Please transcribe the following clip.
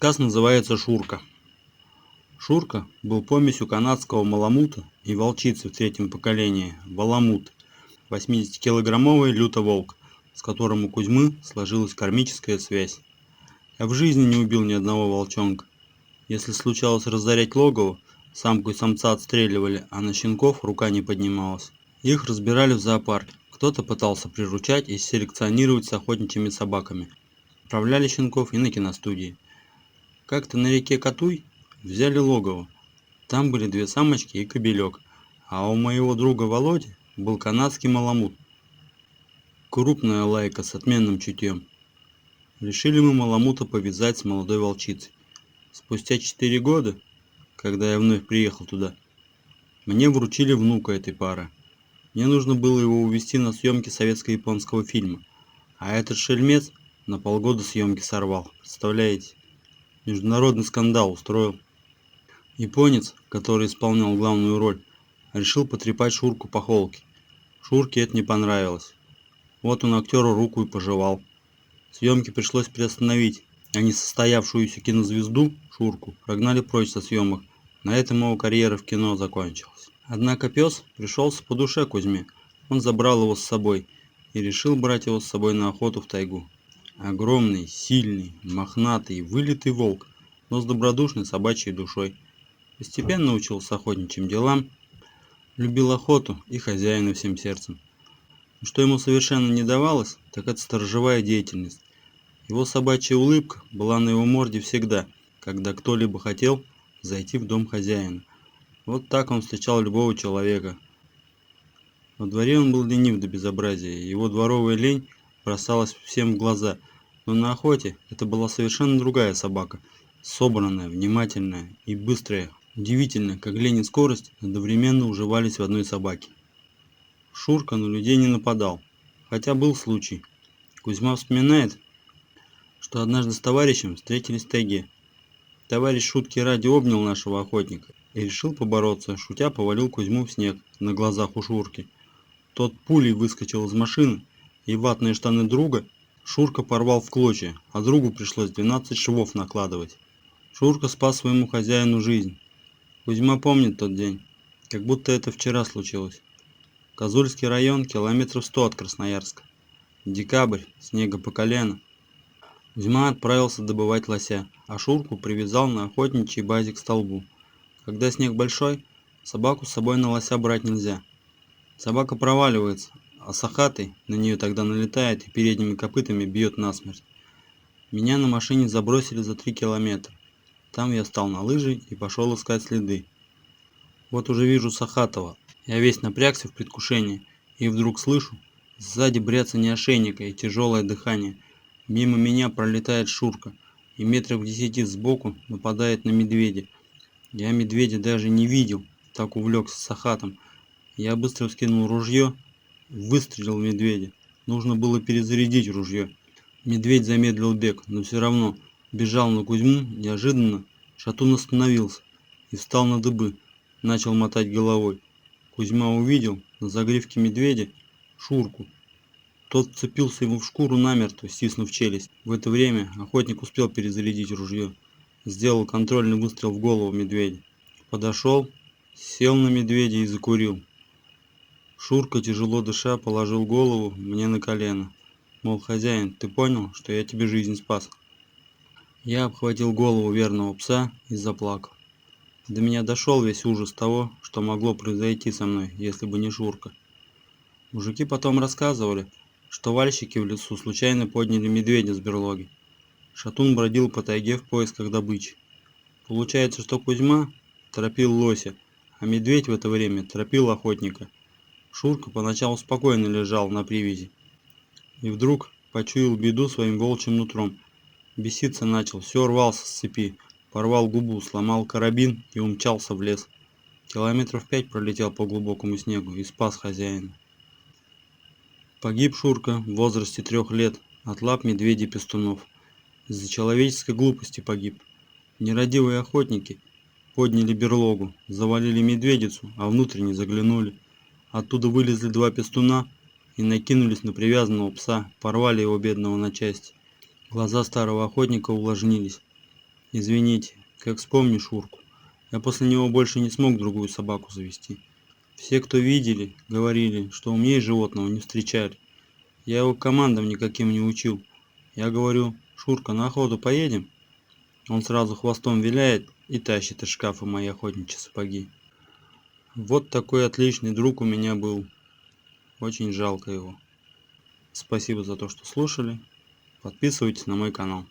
Рассказ называется «Шурка». Шурка был помесью канадского маламута и волчицы в третьем поколении, баламут, 80-килограммовый лютоволк, с которым у Кузьмы сложилась кармическая связь. Я в жизни не убил ни одного волчонка. Если случалось разорять логово, самку и самца отстреливали, а на щенков рука не поднималась. Их разбирали в зоопарке. Кто-то пытался приручать и селекционировать с охотничьими собаками. Отправляли щенков и на киностудии. Как-то на реке Катуй взяли логово. Там были две самочки и кобелек, а у моего друга Володи был канадский маламут. Крупная лайка с отменным чутьем. Решили мы маламута повязать с молодой волчицей. Спустя 4 года, когда я вновь приехал туда, мне вручили внука этой пары. Мне нужно было его увезти на съемки советско-японского фильма, а этот шельмец на полгода съемки сорвал, представляете? Международный скандал устроил. Японец, который исполнял главную роль, решил потрепать Шурку по холке. Шурке это не понравилось. Вот он актеру руку и пожевал. Съемки пришлось приостановить, а несостоявшуюся кинозвезду, Шурку, прогнали прочь со съемок. На этом его карьера в кино закончилась. Однако пес пришелся по душе Кузьме. Он забрал его с собой и решил брать его с собой на охоту в тайгу. Огромный, сильный, мохнатый, вылитый волк, но с добродушной собачьей душой. Постепенно учился охотничьим делам, любил охоту и хозяина всем сердцем. Но что ему совершенно не давалось, так это сторожевая деятельность. Его собачья улыбка была на его морде всегда, когда кто-либо хотел зайти в дом хозяина. Вот так он встречал любого человека. Во дворе он был ленив до безобразия, его дворовая лень бросалась всем в глаза. Но на охоте это была совершенно другая собака, собранная, внимательная и быстрая. Удивительно, как лень и скорость одновременно уживались в одной собаке. Шурка на людей не нападал, хотя был случай. Кузьма вспоминает, что однажды с товарищем встретились в тайге. Товарищ шутки ради обнял нашего охотника и решил побороться, шутя повалил Кузьму в снег на глазах у Шурки. Тот пулей выскочил из машины, и ватные штаны друга Шурка порвал в клочья, а другу пришлось 12 швов накладывать. Шурка спас своему хозяину жизнь. Кузьма помнит тот день, как будто это вчера случилось. Козульский район, километров 100 от Красноярска. Декабрь, снега по колено. Кузьма отправился добывать лося, а Шурку привязал на охотничьей базе к столбу. Когда снег большой, собаку с собой на лося брать нельзя. Собака проваливается, а сахатый на нее тогда налетает и передними копытами бьет насмерть. Меня на машине забросили за 3 километра. Там я встал на лыжи и пошел искать следы. Вот уже вижу сахатого. Я весь напрягся в предвкушении и вдруг слышу сзади бряцание ошейника и тяжелое дыхание. Мимо меня пролетает Шурка и метров в 10 сбоку нападает на медведя. Я медведя даже не видел, так увлекся сахатом. Я быстро вскинул ружье, выстрелил в медведя. Нужно было перезарядить ружье. Медведь замедлил бег, но все равно бежал на Кузьму. Неожиданно шатун остановился и встал на дыбы, начал мотать головой. Кузьма увидел на загривке медведя Шурку. Тот вцепился ему в шкуру намертво, стиснув челюсть. В это время охотник успел перезарядить ружье. Сделал контрольный выстрел в голову медведя. Подошел, сел на медведя и закурил. Шурка, тяжело дыша, положил голову мне на колено. Мол, хозяин, ты понял, что я тебе жизнь спас? Я обхватил голову верного пса и заплакал. До меня дошел весь ужас того, что могло произойти со мной, если бы не Шурка. Мужики потом рассказывали, что вальщики в лесу случайно подняли медведя с берлоги. Шатун бродил по тайге в поисках добычи. Получается, что Кузьма торопил лося, а медведь в это время торопил охотника. Шурка поначалу спокойно лежал на привязи. И вдруг почуял беду своим волчьим нутром. Беситься начал, все рвался с цепи, порвал губу, сломал карабин и умчался в лес. Километров 5 пролетел по глубокому снегу и спас хозяина. Погиб Шурка в возрасте 3 лет от лап медведей-пестунов. Из-за человеческой глупости погиб. Нерадивые охотники подняли берлогу, завалили медведицу, а внутрь не заглянули. Оттуда вылезли 2 пестуна и накинулись на привязанного пса, порвали его бедного на части. Глаза старого охотника увлажнились. Извините, как вспомню Шурку, я после него больше не смог другую собаку завести. Все, кто видели, говорили, что умнее животного не встречали. Я его командам никаким не учил. Я говорю: Шурка, на охоту поедем? Он сразу хвостом виляет и тащит из шкафа мои охотничьи сапоги. Вот такой отличный друг у меня был. Очень жалко его. Спасибо за то, что слушали. Подписывайтесь на мой канал.